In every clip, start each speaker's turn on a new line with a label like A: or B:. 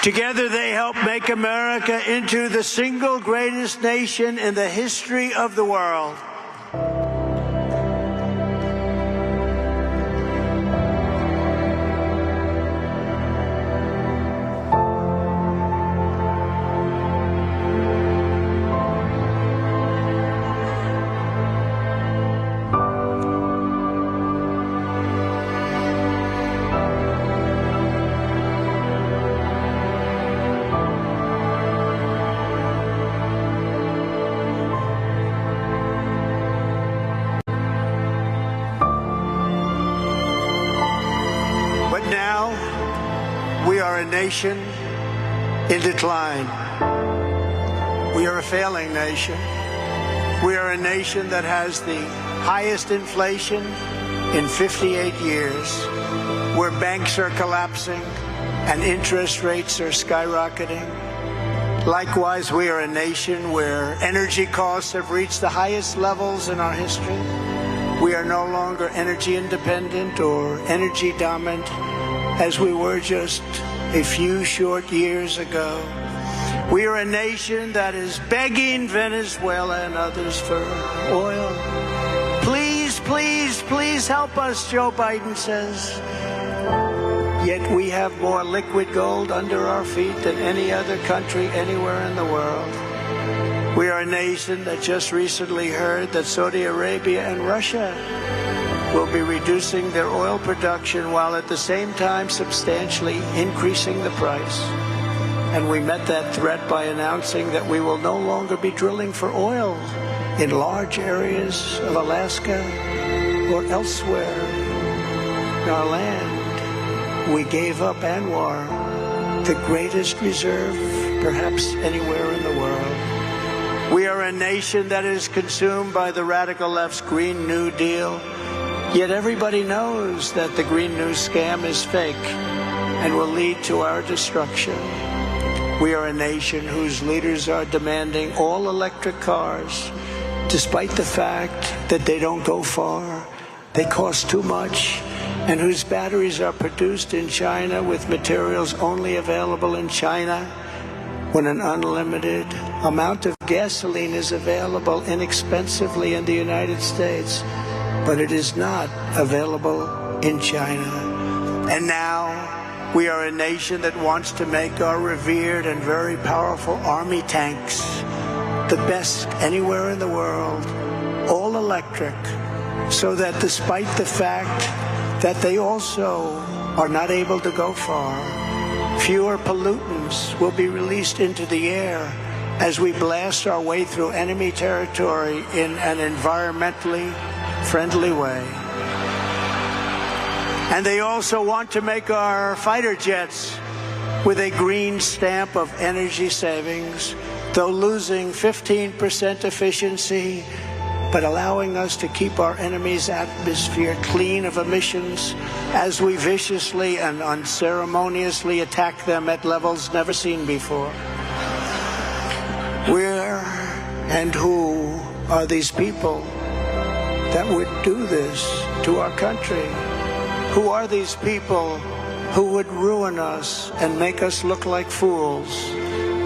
A: Together they helped make America into the single greatest nation in the history of the world. We are a nation in decline. We are a failing nation. We are a nation that has the highest inflation in 58 years, where banks are collapsing and interest rates are skyrocketing. Likewise, we are a nation where energy costs have reached the highest levels in our history. We are no longer energy independent or energy dominant as we were just a few short years ago. We are a nation that is begging Venezuela and others for oil. Please, please, please help us, Joe Biden says. Yet we have more liquid gold under our feet than any other country anywhere in the world. We are a nation that just recently heard that Saudi Arabia and Russia will be reducing their oil production while at the same time substantially increasing the price. And we met that threat by announcing that we will no longer be drilling for oil in large areas of Alaska or elsewhere in our land. We gave up Anwar, the greatest reserve perhaps anywhere in the world. We are a nation that is consumed by the radical left's Green New Deal. Yet everybody knows that the Green New scam is fake and will lead to our destruction. We are a nation whose leaders are demanding all electric cars, despite the fact that they don't go far, they cost too much, and whose batteries are produced in China with materials only available in China, when an unlimited amount of gasoline is available inexpensively in the United States. But it is not available in China. And now we are a nation that wants to make our revered and very powerful army tanks the best anywhere in the world, all electric, so that despite the fact that they also are not able to go far, fewer pollutants will be released into the air as we blast our way through enemy territory in an environmentally friendly way. And they also want to make our fighter jets with a green stamp of energy savings, though losing 15% efficiency, but allowing us to keep our enemy's atmosphere clean of emissions as we viciously and unceremoniously attack them at levels never seen before. Where and who are these people that would do this to our country? Who are these people who would ruin us and make us look like fools?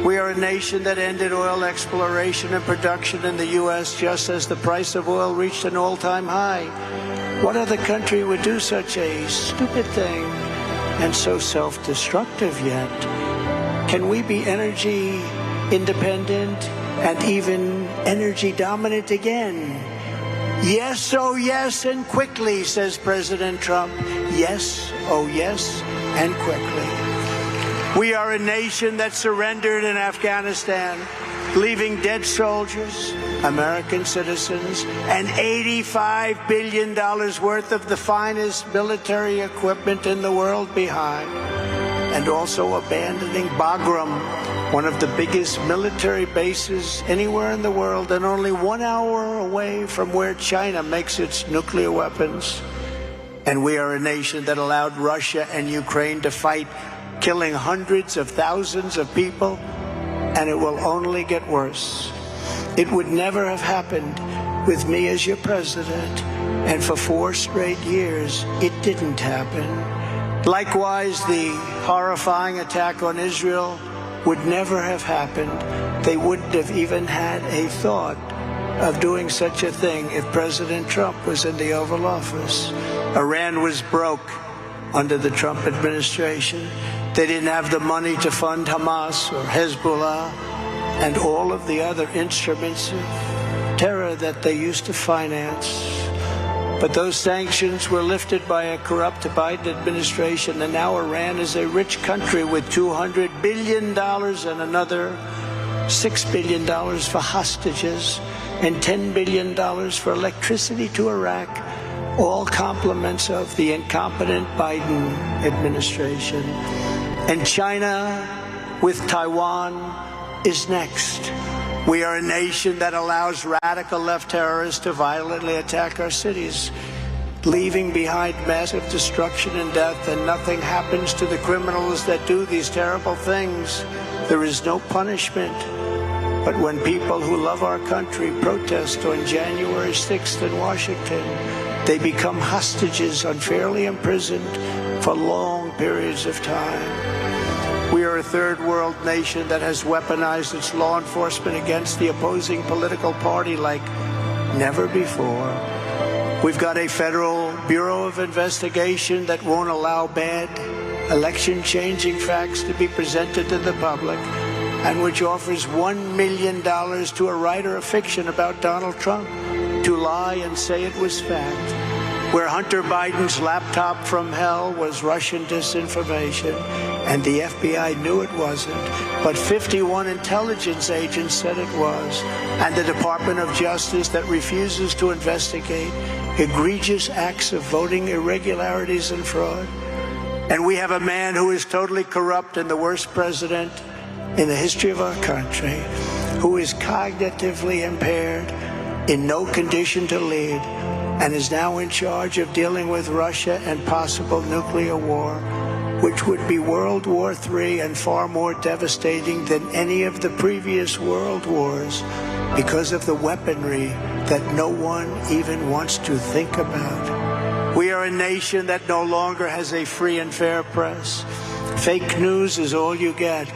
A: We are a nation that ended oil exploration and production in the U.S. just as the price of oil reached an all-time high. What other country would do such a stupid thing and so self-destructive yet? Can we be energy independent and even energy dominant again? Yes, oh yes, and quickly, says President Trump. Yes, oh yes, and quickly. We are a nation that surrendered in Afghanistan, leaving dead soldiers, American citizens, and $85 billion worth of the finest military equipment in the world behind, and also abandoning Bagram, one of the biggest military bases anywhere in the world, and only 1 hour away from where China makes its nuclear weapons. And we are a nation that allowed Russia and Ukraine to fight, killing hundreds of thousands of people, and it will only get worse. It would never have happened with me as your president, and for 4 straight years, it didn't happen. Likewise, the horrifying attack on Israel would never have happened. They wouldn't have even had a thought of doing such a thing if President Trump was in the Oval Office. Iran was broke under the Trump administration. They didn't have the money to fund Hamas or Hezbollah and all of the other instruments of terror that they used to finance. But those sanctions were lifted by a corrupt Biden administration, and now Iran is a rich country with $200 billion and another $6 billion for hostages and $10 billion for electricity to Iraq, all compliments of the incompetent Biden administration. And China with Taiwan is next. We are a nation that allows radical left terrorists to violently attack our cities, leaving behind massive destruction and death, and nothing happens to the criminals that do these terrible things. There is no punishment. But when people who love our country protest on January 6th in Washington, they become hostages, unfairly imprisoned for long periods of time. We are a third world nation that has weaponized its law enforcement against the opposing political party like never before. We've got a federal Bureau of Investigation that won't allow bad election-changing facts to be presented to the public, and which offers $1 million to a writer of fiction about Donald Trump to lie and say it was fact. Where Hunter Biden's laptop from hell was Russian disinformation, and the FBI knew it wasn't, but 51 intelligence agents said it was, and the Department of Justice that refuses to investigate egregious acts of voting irregularities and fraud. And we have a man who is totally corrupt and the worst president in the history of our country, who is cognitively impaired, in no condition to lead, and is now in charge of dealing with Russia and possible nuclear war, which would be World War III and far more devastating than any of the previous world wars because of the weaponry that no one even wants to think about. We are a nation that no longer has a free and fair press. Fake news is all you get,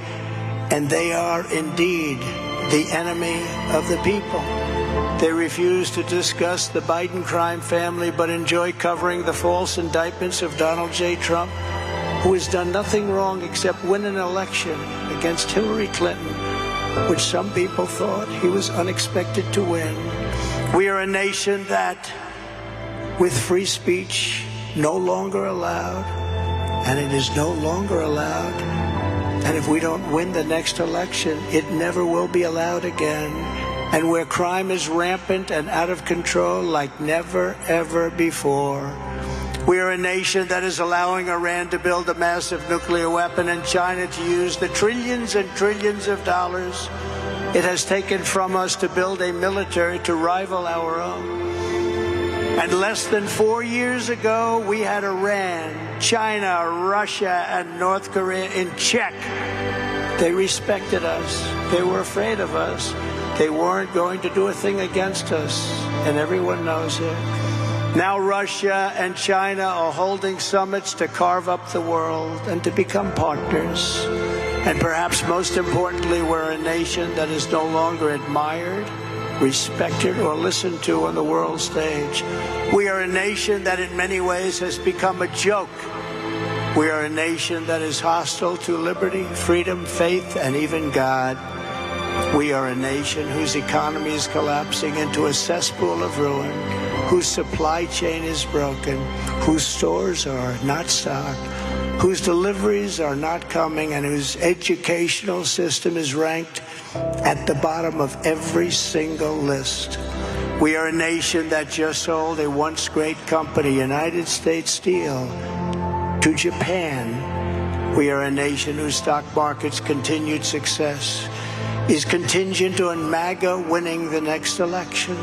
A: and they are indeed the enemy of the people. They refuse to discuss the Biden crime family, but enjoy covering the false indictments of Donald J. Trump, who has done nothing wrong except win an election against Hillary Clinton, which some people thought he was unexpected to win. We are a nation that, with free speech no longer allowed, and it is no longer allowed, and if we don't win the next election, it never will be allowed again. And where crime is rampant and out of control like never, ever before. We are a nation that is allowing Iran to build a massive nuclear weapon and China to use the trillions and trillions of dollars it has taken from us to build a military to rival our own. And less than 4 years ago, we had Iran, China, Russia, and North Korea in check. They respected us. They were afraid of us. They weren't going to do a thing against us, and everyone knows it. Now Russia and China are holding summits to carve up the world and to become partners. And perhaps most importantly, we're a nation that is no longer admired, respected, or listened to on the world stage. We are a nation that in many ways has become a joke. We are a nation that is hostile to liberty, freedom, faith, and even God. We are a nation whose economy is collapsing into a cesspool of ruin, whose supply chain is broken, whose stores are not stocked, whose deliveries are not coming, and whose educational system is ranked at the bottom of every single list. We are a nation that just sold a once great company, United States Steel, to Japan. We are a nation whose stock market's continued success is contingent on maggio winning the next election.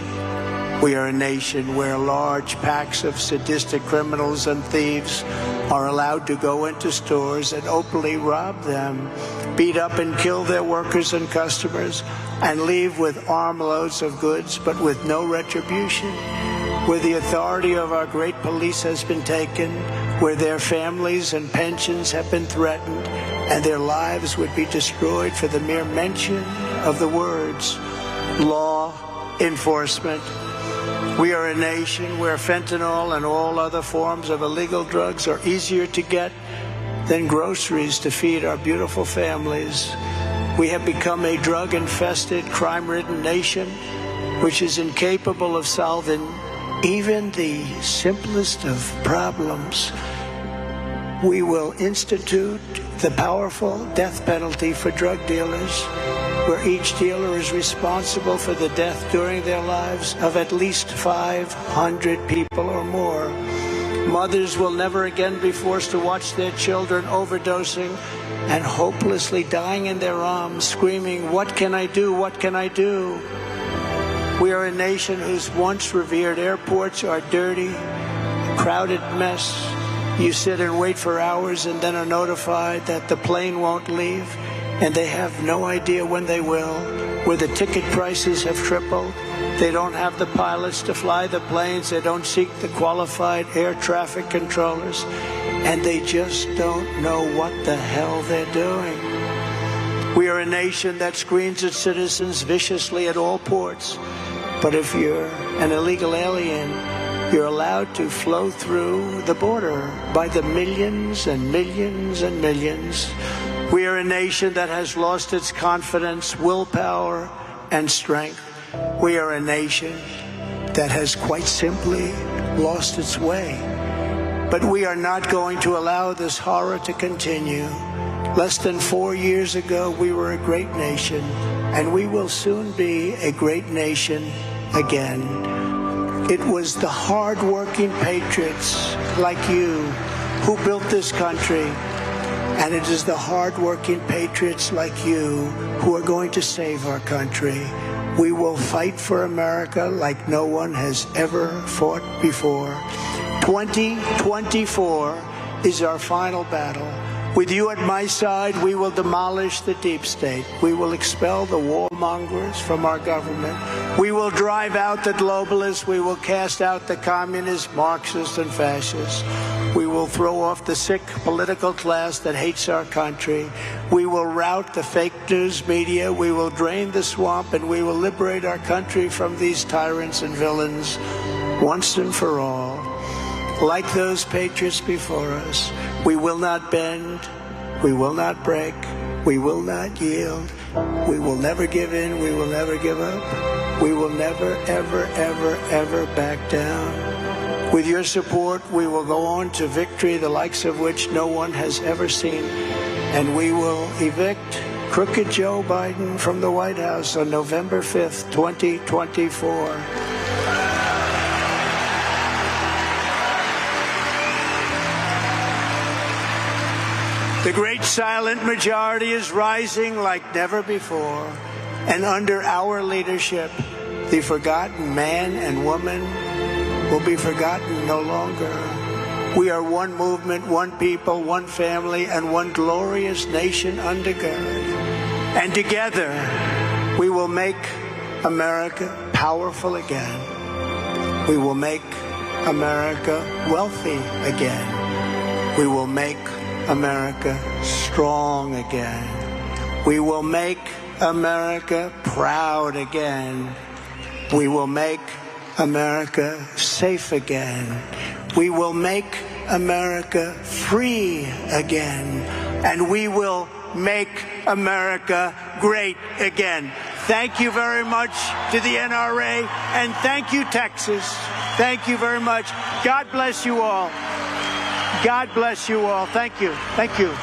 A: We are a nation where large packs of sadistic criminals and thieves are allowed to go into stores and openly rob them, beat up and kill their workers and customers, and leave with armloads of goods but with no retribution. Where the authority of our great police has been taken, where their families and pensions have been threatened and their lives would be destroyed for the mere mention of the words law enforcement. We are a nation where fentanyl and all other forms of illegal drugs are easier to get than groceries to feed our beautiful families. We have become a drug-infested, crime-ridden nation which is incapable of solving even the simplest of problems. We will institute the powerful death penalty for drug dealers, where each dealer is responsible for the death during their lives of at least 500 people or more. Mothers will never again be forced to watch their children overdosing and hopelessly dying in their arms, screaming, "What can I do? What can I do?" We are a nation whose once revered airports are dirty, a crowded mess. You sit and wait for hours and then are notified that the plane won't leave, and they have no idea when they will, where the ticket prices have tripled. They don't have the pilots to fly the planes. They don't seek the qualified air traffic controllers, and they just don't know what the hell they're doing. We are a nation that screens its citizens viciously at all ports. But if you're an illegal alien, you're allowed to flow through the border by the millions and millions and millions. We are a nation that has lost its confidence, willpower, and strength. We are a nation that has quite simply lost its way. But we are not going to allow this horror to continue. Less than 4 years ago, we were a great nation, and we will soon be a great nation again. It was the hard-working patriots like you who built this country, and it is the hard-working patriots like you who are going to save our country. We will fight for America like no one has ever fought before. 2024 is our final battle. With you at my side, we will demolish the deep state. We will expel the warmongers from our government. We will drive out the globalists. We will cast out the communists, Marxists, and fascists. We will throw off the sick political class that hates our country. We will rout the fake news media. We will drain the swamp, and we will liberate our country from these tyrants and villains once and for all. Like those patriots before us, we will not bend, we will not break, we will not yield, we will never give in, we will never give up, we will never, ever, ever, ever back down. With your support, we will go on to victory, the likes of which no one has ever seen, and we will evict crooked Joe Biden from the White House on November 5th, 2024. The great silent majority is rising like never before, and under our leadership, the forgotten man and woman will be forgotten no longer. We are one movement, one people, one family, and one glorious nation under God. And together, we will make America powerful again. We will make America wealthy again. We will make America strong again. We will make America proud again. We will make America safe again. We will make America free again. And we will make America great again. Thank you very much to the NRA, and thank you, Texas. Thank you very much. God bless you all. God bless you all. Thank you. Thank you.